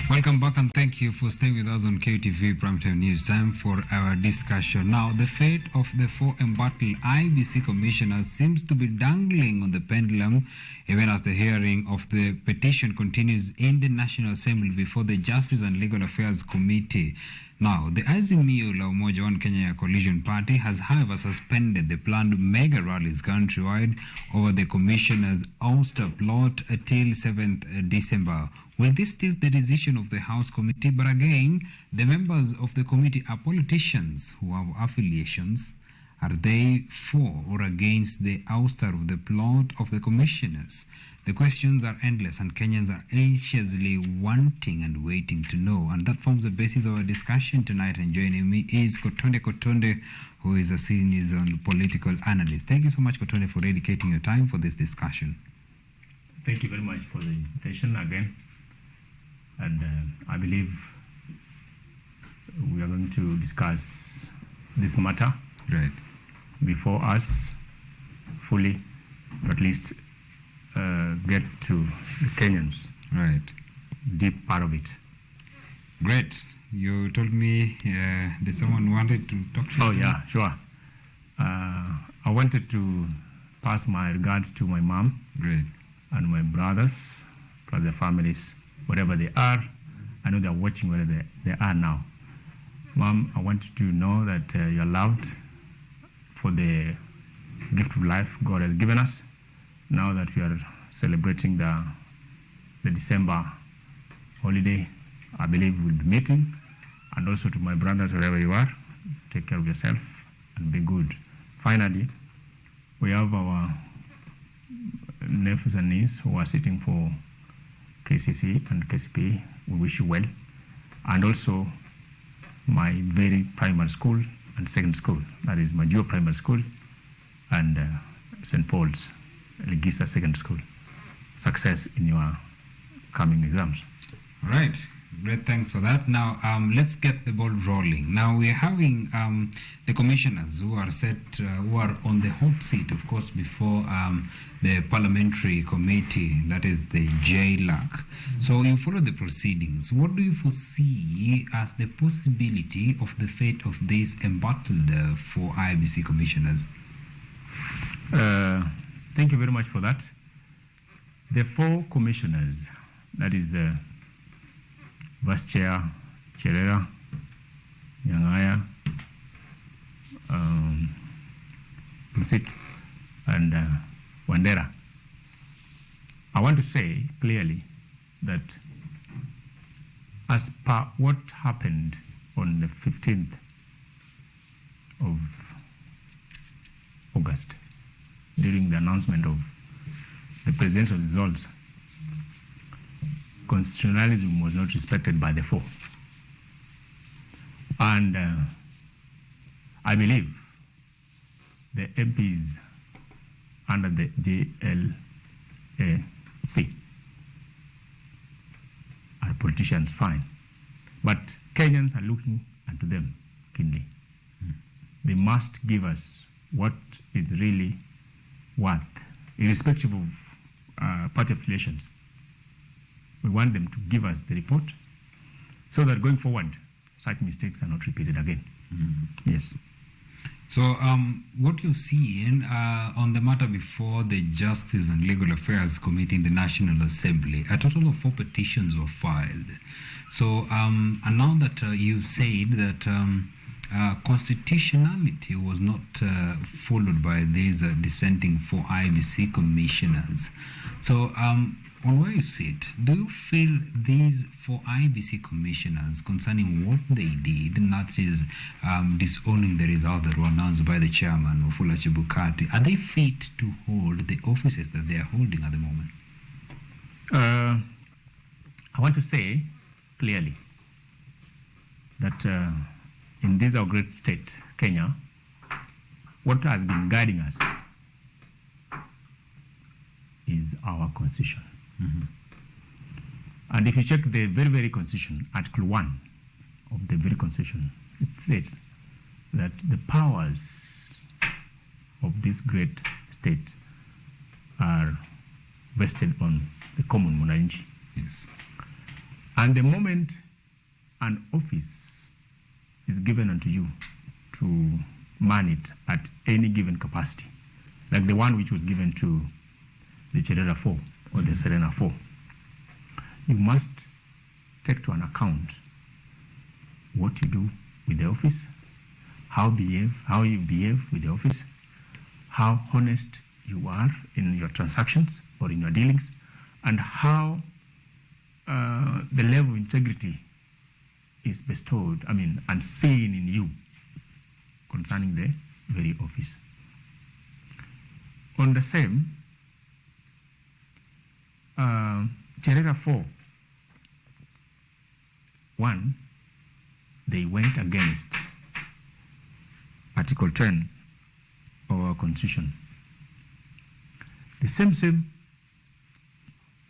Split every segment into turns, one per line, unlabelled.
Welcome back and thank you for staying with us on KTV Primetime News. Time for our discussion. Now, the fate of the four embattled IEBC commissioners seems to be dangling on the pendulum, even as the hearing of the petition continues in the National Assembly before the Justice and Legal Affairs Committee. Now, the Azimio la Umoja One Kenya Coalition Party has, however, suspended the planned mega rallies countrywide over the commissioner's ouster plot till 7th December. Will this tilt the decision of the House Committee? But again, the members of the committee are politicians who have affiliations. Are they for or against the ouster of the plot of the commissioners? The questions are endless and Kenyans are anxiously wanting and waiting to know. And that forms the basis of our discussion tonight. And joining me is Kotonde, who is a senior political analyst. Thank you so much, Kotonde, for dedicating your time for this discussion.
Thank you very much for the invitation again. And I believe we are going to discuss this matter before us fully, at least get to the Kenyans, deep part of it.
Great. You told me that someone wanted to talk to you.
Oh, yeah, sure. I wanted to pass my regards to my mom and my brothers, plus their families, wherever they are. I know they're watching wherever they are now. Mom, I want you to know that you're loved for the gift of life God has given us. Now that we are celebrating the December holiday, I believe we'll be meeting. And also to my brothers, wherever you are, take care of yourself and be good. Finally, we have our nephews and nieces who are sitting for KCC and KCP. We wish you well. And also my very primary school and second school, that is Major Primary School and St. Paul's Legisa Second School. Success in your coming exams.
All right. Great, thanks for that. Now, let's get the ball rolling. Now, we're having the commissioners who are set, who are on the hot seat, of course, before the parliamentary committee, that is the JLAC. So you follow the proceedings. What do you foresee as the possibility of the fate of these embattled for IEBC commissioners?
Thank you very much for that. The four commissioners, that is Vice Chair Cherera, Nyang'aya, Msit, and Wandera. I want to say clearly that as per what happened on the 15th of August, during the announcement of the presidential results, constitutionalism was not respected by the four. And I believe the MPs under the JLAC are politicians, fine. But Kenyans are looking unto them keenly. They must give us what is really worth, irrespective of party affiliations. We want them to give us the report so that going forward, such mistakes are not repeated again. Yes.
So what you've seen on the matter before the Justice and Legal Affairs Committee in the National Assembly, a total of 4 petitions were filed. So and now that you've said that constitutionality was not followed by these dissenting 4 IEBC commissioners. So on where you sit, do you feel these 4 IEBC commissioners concerning what they did, and that is disowning the results that were announced by the chairman, Wafula Chebukati, are they fit to hold the offices that they are holding at the moment?
I want to say clearly that in this our great state, Kenya, what has been guiding us is our constitution. And if you check the very, very constitution, Article 1 of the very constitution, it says that the powers of this great state are vested on the common mwananchi.
Yes.
And the moment an office is given unto you to man it at any given capacity, like the one which was given to the Cherera 4 or the Serena 4, you must take to an account what you do with the office, how you behave with the office, how honest you are in your transactions or in your dealings, and how the level of integrity is bestowed, and seen in you concerning the very office. On the same, Cherera 4, 1, they went against Article 10 of our Constitution. The same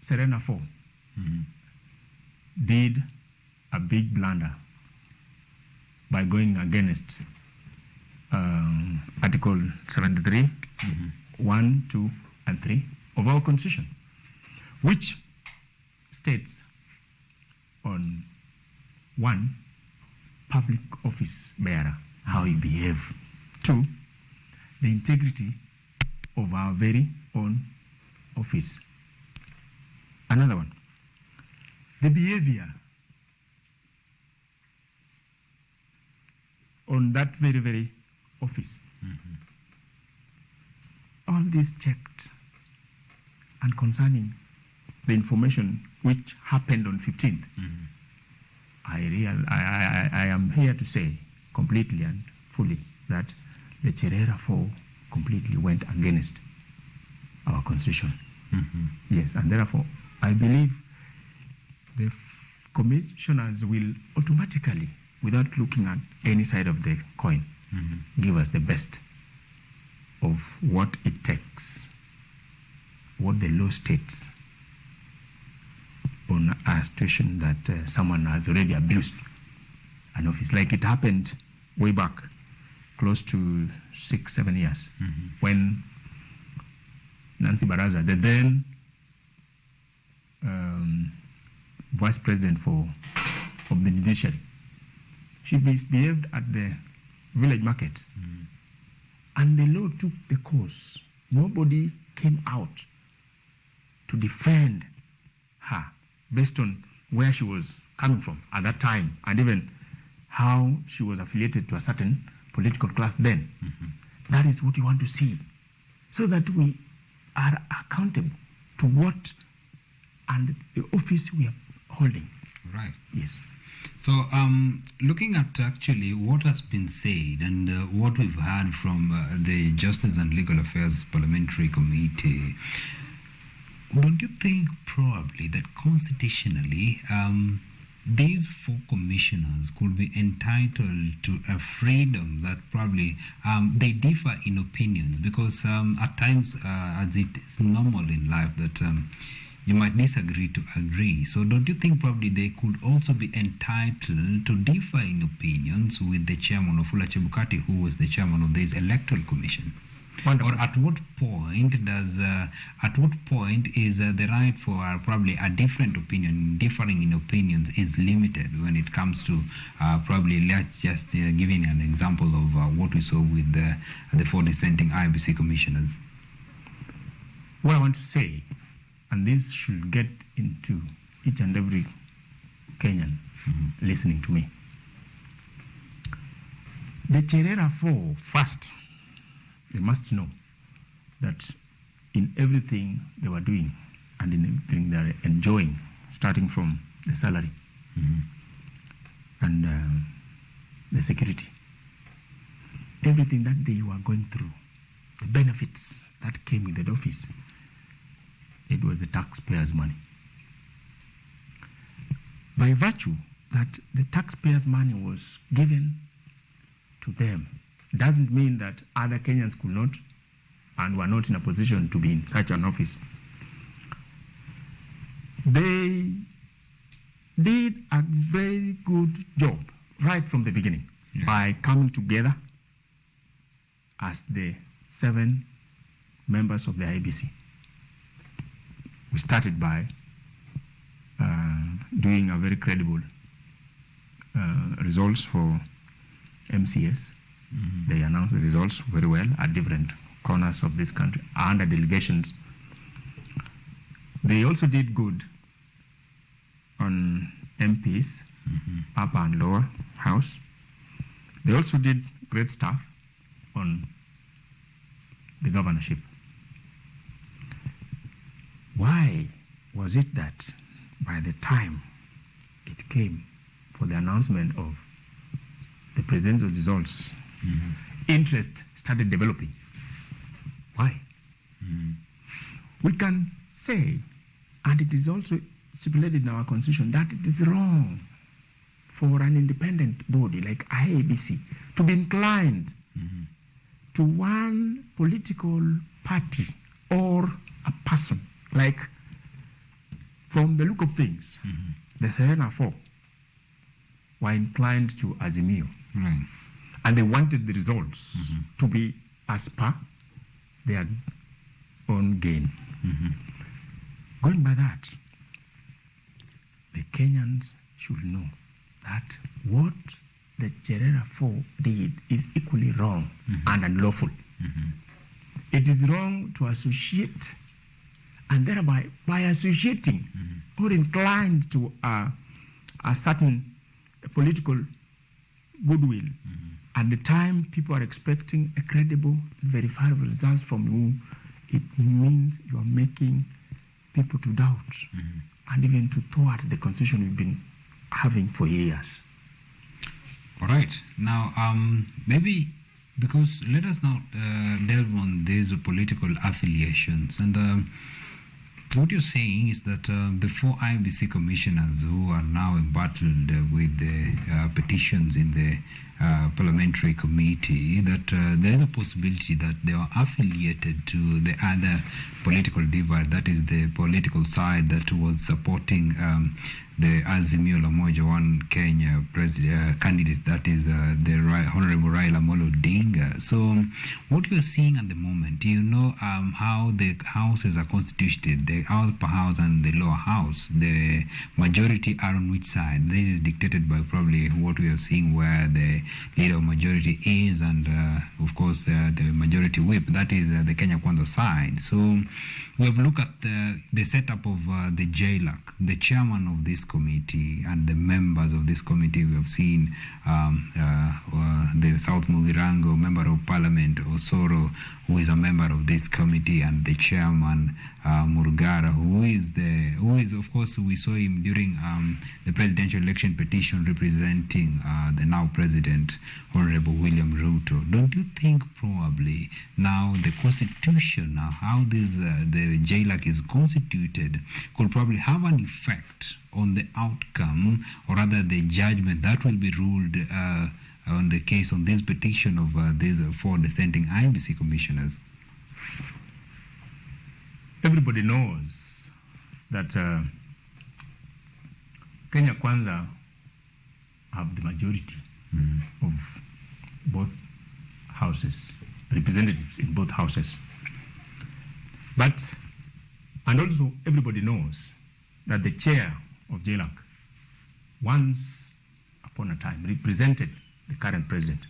Serena 4 did a big blunder by going against Article 73, 1, 2, and 3 of our Constitution, which states on 1, public office bearer, how you behave. 2, the integrity of our very own office. Another one, the behavior on that very, very office. All this checked, and concerning the information which happened on 15th, I am here to say completely and fully that the Cherera 4 completely went against our Constitution. Yes, and therefore I believe the commissioners will automatically, without looking at any side of the coin, give us the best of what it takes, what the law states on a situation that someone has already abused an office, like it happened way back, close to 6-7 years, when Nancy Baraza, the then vice president of the judiciary, she misbehaved at the village market, and the law took the course. Nobody came out to defend her based on where she was coming from at that time, and even how she was affiliated to a certain political class then. That is what we want to see, so that we are accountable to what and the office we are holding.
Right.
Yes.
So, looking at actually what has been said and what we've heard from the Justice and Legal Affairs Parliamentary Committee, don't you think probably that constitutionally these 4 commissioners could be entitled to a freedom that probably they differ in opinions, because at times, as it is normal in life, that you might disagree to agree. So don't you think probably they could also be entitled to differ in opinions with the chairman of Wafula Chebukati, who was the chairman of this electoral commission? Wonderful. Or at what point is the right for probably a different opinion, differing in opinions, is limited when it comes to probably, let's just giving an example of what we saw with the 4 dissenting IEBC commissioners?
What I want to say, and this should get into each and every Kenyan listening to me. The Cherera 4, first, they must know that in everything they were doing and in everything they are enjoying, starting from the salary and the security, everything that they were going through, the benefits that came with that office, it was the taxpayers' money. By virtue that the taxpayers' money was given to them, doesn't mean that other Kenyans could not and were not in a position to be in such an office. They did a very good job right from the beginning by coming together as the 7 members of the IEBC. We started by doing a very credible results for MCS. They announced the results very well at different corners of this country and the delegations. They also did good on MPs, upper and lower house. They also did great stuff on the governorship. Why was it that by the time it came for the announcement of the presidential results, interest started developing? Why? We can say, and it is also stipulated in our constitution, that it is wrong for an independent body like IEBC to be inclined to one political party or a person. Like, from the look of things, the Cherera 4 were inclined to Azimio. And they wanted the results to be as per their own gain. Going by that, the Kenyans should know that what the Cherera 4 did is equally wrong and unlawful. It is wrong to associate, and thereby by associating or inclined to a certain political goodwill, at the time people are expecting a credible, verifiable results from you, it means you are making people to doubt and even to thwart the constitution we've been having for years.
All right. Now, maybe, because let us now delve on these political affiliations. And what you're saying is that the 4 IEBC commissioners who are now embattled with the petitions in the parliamentary committee, that there is a possibility that they are affiliated to the other political divide, that is the political side that was supporting the Azimio Umoja One Kenya candidate, that is the Honorable Raila Amolo Odinga. So what you're seeing at the moment, you know how the houses are constituted, the upper house and the lower house, the majority are on which side? This is dictated by probably what we are seeing, where the leader of majority is, and of course the majority whip, that is the Kenya Kwanza side. So we have looked at the setup of the JLAC, the chairman of this committee and the members of this committee. We have seen the South Mugirango member of parliament, Osoro, who is a member of this committee, and the chairman, Murugara, who is of course, we saw him during the presidential election petition representing the now president, Honorable William Ruto. Don't you think probably now the constitution, how this the JLAC is constituted, could probably have an effect on the outcome, or rather the judgment that will be ruled on the case, on this petition of these 4 dissenting IEBC commissioners?
Everybody knows that Kenya Kwanza have the majority of both houses, representatives in both houses. But, and also everybody knows that the chair of JLAC once upon a time represented the current president.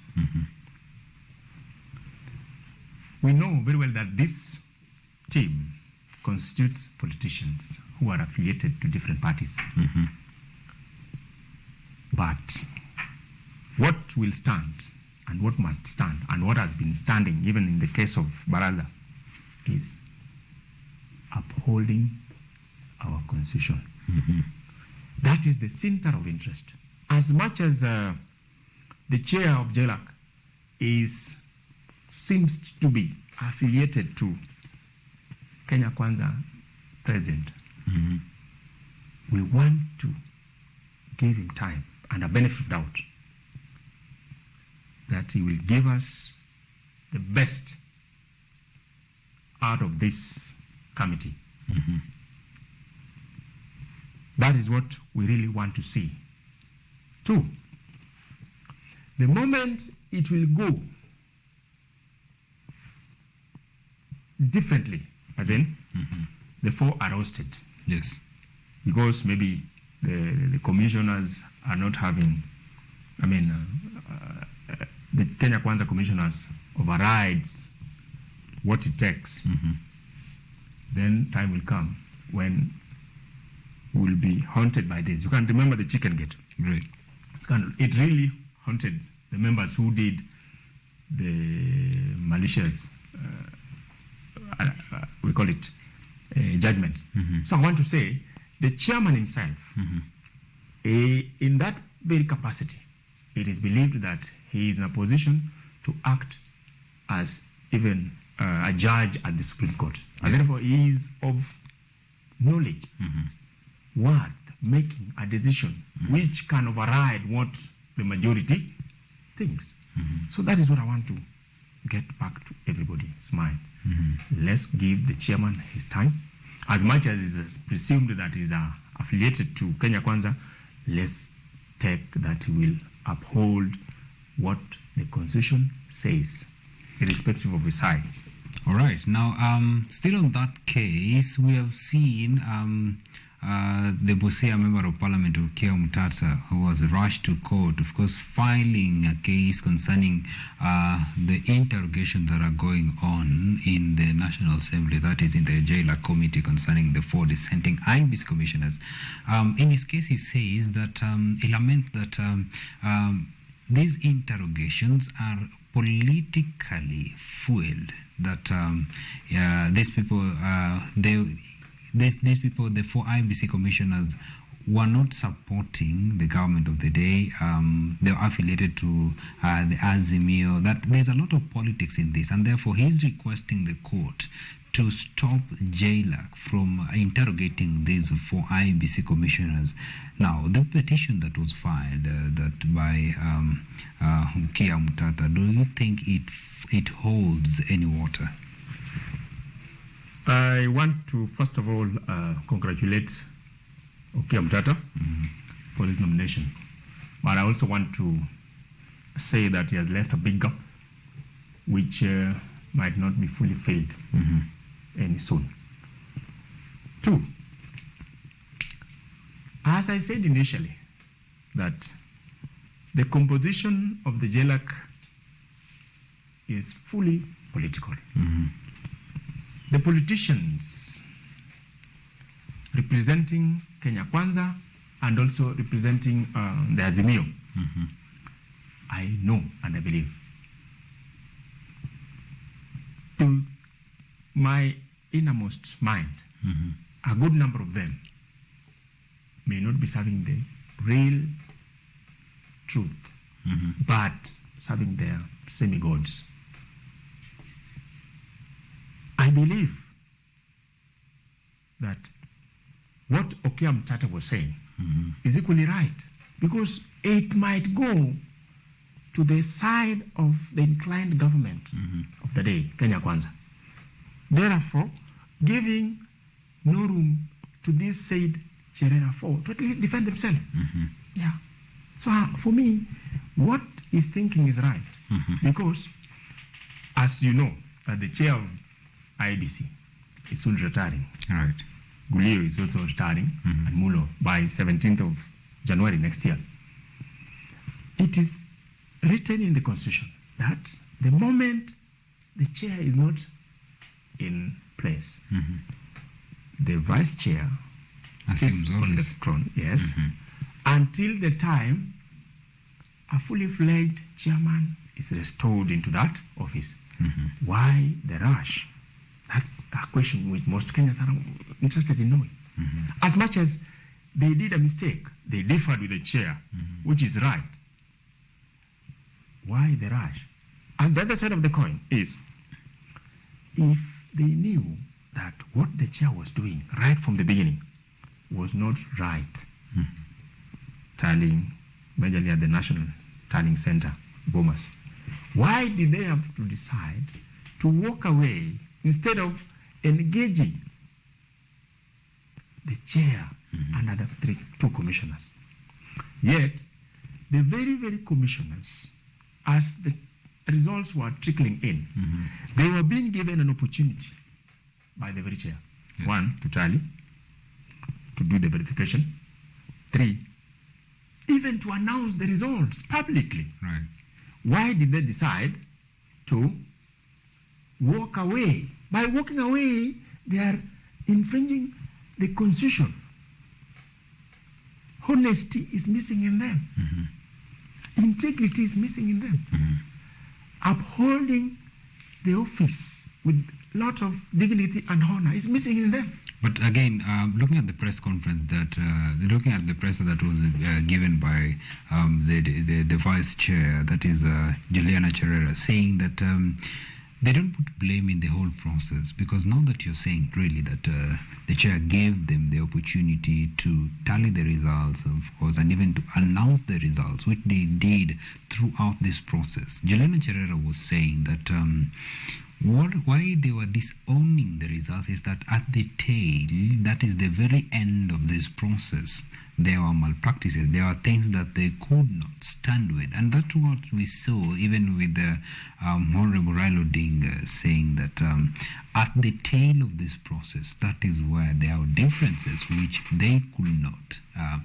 We know very well that this team constitutes politicians who are affiliated to different parties. But what will stand and what must stand and what has been standing, even in the case of Baraza, is upholding our constitution. That is the center of interest. As much as the chair of JLAC seems to be affiliated to Kenya Kwanza president, we want to give him time and a benefit of doubt that he will give us the best out of this committee. That is what we really want to see. 2, the moment it will go differently, as in the 4 are ousted.
Yes.
Because maybe the commissioners are not having, the Kenya Kwanza commissioners overrides what it takes, then time will come when we'll be haunted by this. You can remember the chicken gate.
Right.
It really haunted the members who did the malicious, we call it judgments. So I want to say, the chairman himself, in that very capacity, it is believed that he is in a position to act as even a judge at the Supreme Court. And therefore, he is of knowledge worth making a decision which can override what the majority thinks. So that is what I want to get back to everybody's mind. Let's give the chairman his time. As much as it is presumed that he is affiliated to Kenya Kwanza, let's take that he will uphold what the Constitution says, irrespective of his side.
All right. Now, still on that case, we have seen the Busia Member of Parliament, Ukia Mutata, who was rushed to court, of course, filing a case concerning the interrogations that are going on in the National Assembly, that is in the JLAC committee concerning the 4 dissenting IEBC commissioners. In his case, he says that he laments that these interrogations are politically fueled, that these people, these people, the 4 IEBC commissioners, were not supporting the government of the day. They were affiliated to the Azimio. That there's a lot of politics in this, and therefore he's requesting the court to stop JLAC from interrogating these 4 IEBC commissioners. Now, the petition that was filed that by Ukia Mutata, do you think it holds any water?
I want to, first of all, congratulate Ukia Mutata for his nomination. But I also want to say that he has left a big gap, which might not be fully filled any soon. 2, as I said initially, that the composition of the JLAC is fully political. The politicians representing Kenya Kwanza and also representing the Azimio, I know and I believe, to my innermost mind, a good number of them may not be serving the real truth, but serving their semi-gods. I believe that what Ukia Mutata was saying is equally right, because it might go to the side of the inclined government of the day, Kenya Kwanza. Therefore, giving no room to this said Cherera 4 to at least defend themselves. Yeah. So for me, what he's thinking is right, because as you know, that the chair of IEBC is soon retiring.
All right.
Gulio is also retiring, and Mulo by 17th of January next year. It is written in the Constitution that the moment the chair is not in place, the vice chair sits on the throne, until the time a fully fledged chairman is restored into that office. Why the rush? That's a question which most Kenyans are interested in knowing. As much as they did a mistake, they differed with the chair, which is right. Why the rush? And the other side of the coin is, if they knew that what the chair was doing right from the beginning was not right, tallying majorly at the National Tallying Center, Bomas, why did they have to decide to walk away instead of engaging the chair and other 2 commissioners? Yet, the very, very commissioners, as the results were trickling in, they were being given an opportunity by the very chair. 1, to tally, to do the verification, 3, even to announce the results publicly.
Right.
Why did they decide to walk away? By walking away, they are infringing the Constitution. Honesty is missing in them. Integrity is missing in them. Upholding the office with a lot of dignity and honor is missing in them.
But again, looking at the press conference looking at the press that was given by the vice chair, that is Juliana Cherera, saying that they don't put blame in the whole process, because now that you're saying really that the chair gave them the opportunity to tally the results, of course, and even to announce the results, which they did throughout this process. Juliana Cherera was saying that why they were disowning the results is that at the tail, that is the very end of this process, there were malpractices, there were things that they could not stand with. And that's what we saw even with the Honorable Raila Odinga saying that at the tail of this process, that is where there are differences which they could not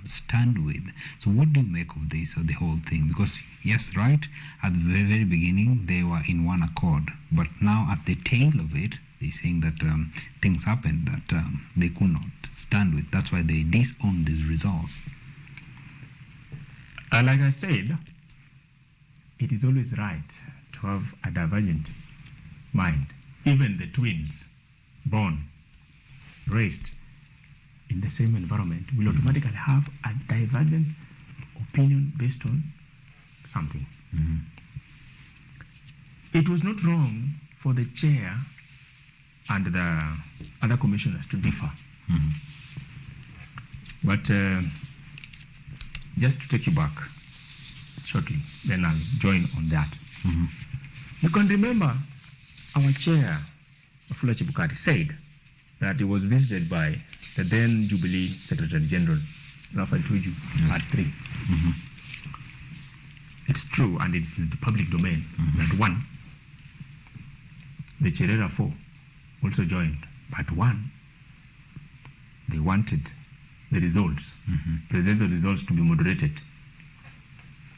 stand with. So what do you make of this, or the whole thing? Because yes, right, at the very, very beginning, they were in one accord. But now at the tail of it, they're saying that things happened that they could not stand with. That's why they disown these results.
Like I said, it is always right to have a divergent mind. Even the twins born, raised in the same environment will automatically have a divergent opinion based on something. It was not wrong for the chair and the other commissioners to differ. But just to take you back shortly, then I'll join on that. You can remember our chair, Wafula Chebukati, said that he was visited by the then Jubilee Secretary General, Raphael Tuju, at 3. It's true, and it's in the public domain, that 1, the Cherera 4 also joined, but 1, they wanted the results, presidential results, to be moderated.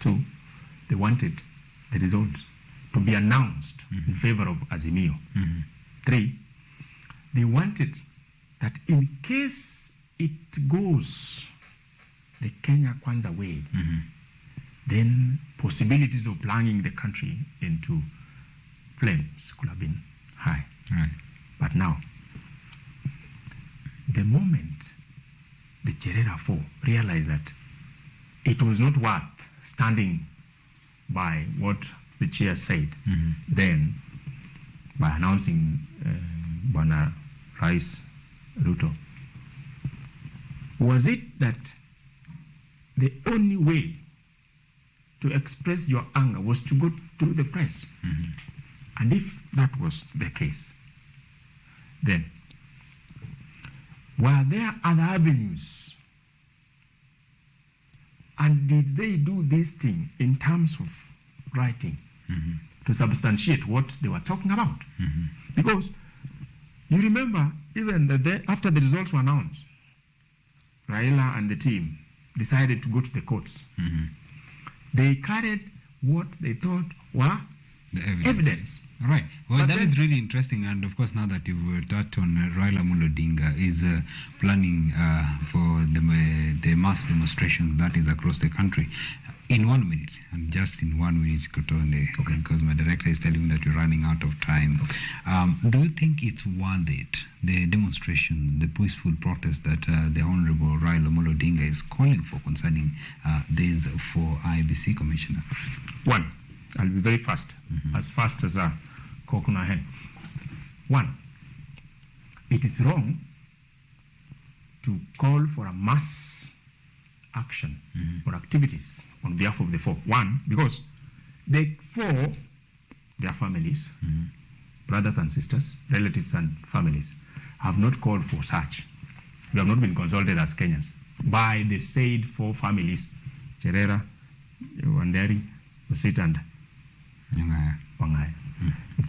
2, they wanted the results to be announced in favor of Azimio. 3, they wanted that in case it goes the Kenya Kwanza way, then possibilities of plunging the country into flames could have been high. But now, the moment the Cherera 4 realized that it was not worth standing by what the chair said, then by announcing Bwana Rais Ruto, was it that the only way to express your anger was to go through the press? And if that was the case, then were there other avenues? And did they do this thing in terms of writing to substantiate what they were talking about? Because you remember, even after the results were announced, Raila and the team decided to go to the courts. They carried what they thought were
the
evidence.
Right. Well,
But
that
then,
is really interesting. And of course, now that you've touched on Raila Odinga is planning for the mass demonstration that is across the country. In 1 minute, and just in 1 minute, Kotonde, because my director is telling me that we're running out of time. Do you think it's worth it, the demonstration, the peaceful protest that the Honorable Raila Odinga is calling for concerning these 4 IEBC commissioners?
1, I'll be very fast as a coconut hen. 1, it is wrong to call for a mass action or activities on behalf of the 4. 1, because the 4, their families, brothers and sisters, relatives and families, have not called for such. We have not been consulted as Kenyans by the said 4 families, Cherera, Wanderi, Osit, and Wangaya.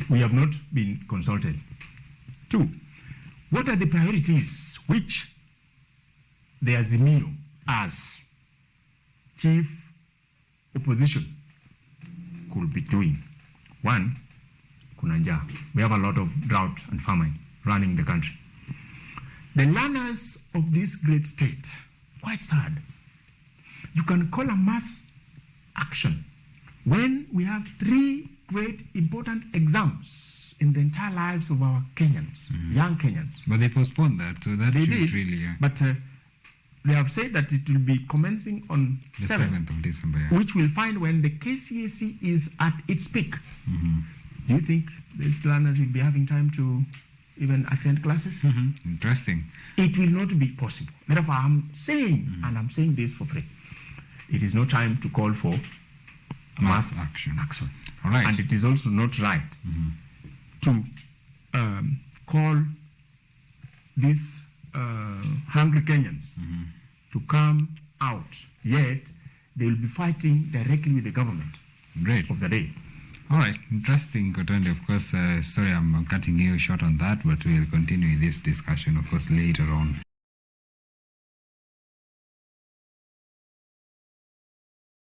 We have not been consulted. 2, what are the priorities which the Azimio as chief opposition could be doing. One, kuna njaa. We have a lot of drought and famine running the country. The learners of this great state, quite sad. You can call a mass action when we have 3 great important exams in the entire lives of our Kenyans, young Kenyans.
But they postponed that, so that
They
should
did,
really...
but they have said that it will be commencing on
the
7th
of December, yeah.
which will find when the KCSE is at its peak. Do you think these learners will be having time to even attend classes?
Interesting.
It will not be possible. Therefore, I'm saying, and I'm saying this for free, it is no time to call for mass action.
All right.
And it is also not right to call these hungry Kenyans to come out, yet they will be fighting directly with the government of the day.
All right, interesting, Kotonde. Of course, sorry I'm cutting you short on that, but we'll continue this discussion, of course, later on.